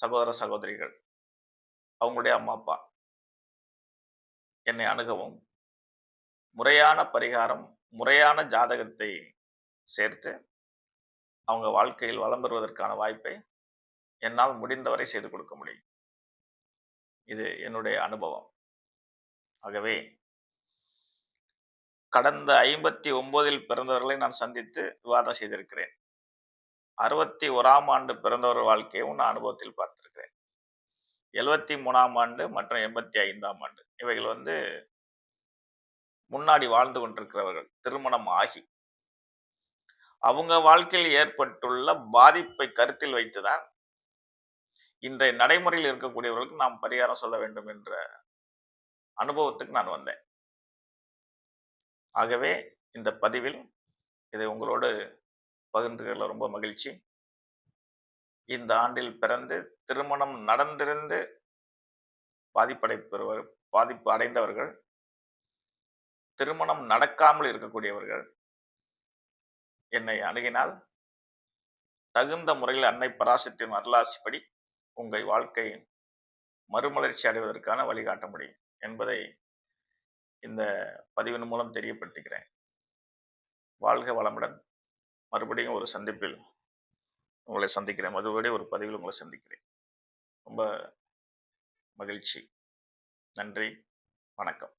சகோதர, சகோதரிகள், அவங்களுடைய அம்மா, அப்பா என்னை அணுகவும், முறையான பரிகாரம், முறையான ஜாதகத்தை சேர்த்து, அவங்க வாழ்க்கையில் வளம் பெறுவதற்கான வாய்ப்பை என்னால் முடிந்தவரை செய்து கொடுக்க முடியும். இது என்னுடைய அனுபவம். ஆகவே கடந்த 59ல் பிறந்தவர்களை நான் சந்தித்து விவாதம் செய்திருக்கிறேன். 61ஆம் ஆண்டு பிறந்தவர் வாழ்க்கையும் நான் அனுபவத்தில் பார்த்திருக்கிறேன். 73ஆம் ஆண்டு மற்றும் 85ஆம் ஆண்டு இவைகள் முன்னாடி வாழ்ந்து கொண்டிருக்கிறவர்கள், திருமணம் ஆகி அவங்க வாழ்க்கையில் ஏற்பட்டுள்ள பாதிப்பை கருத்தில் வைத்துதான் இன்றைய நடைமுறையில் இருக்கக்கூடியவர்களுக்கு நாம் பரிகாரம் சொல்ல வேண்டும் என்ற அனுபவத்துக்கு நான் வந்தேன். ஆகவே இந்த பதிவில் இதை உங்களோடு பகிர்ந்துகிறதுல ரொம்ப மகிழ்ச்சி. இந்த ஆண்டில் பிறந்து திருமணம் நடந்திருந்து பாதிப்பு அடைந்தவர்கள், திருமணம் நடக்காமல் இருக்கக்கூடியவர்கள் என்னை அணுகினால் தகுந்த முறையில் அன்னை பராசக்தியின் அருளாசிப்படி உங்கள் வாழ்க்கை மறுமலர்ச்சி அடைவதற்கான வழிகாட்ட முடியும் என்பதை இந்த பதிவின் மூலம் தெரியப்படுத்துகிறேன். வாழ்க வளமுடன். மறுபடியும் ஒரு சந்திப்பில் உங்களை சந்திக்கிறேன். மறுபடியும் ஒரு பதிவில் உங்களை சந்திக்கிறேன். ரொம்ப மகிழ்ச்சி. நன்றி. வணக்கம்.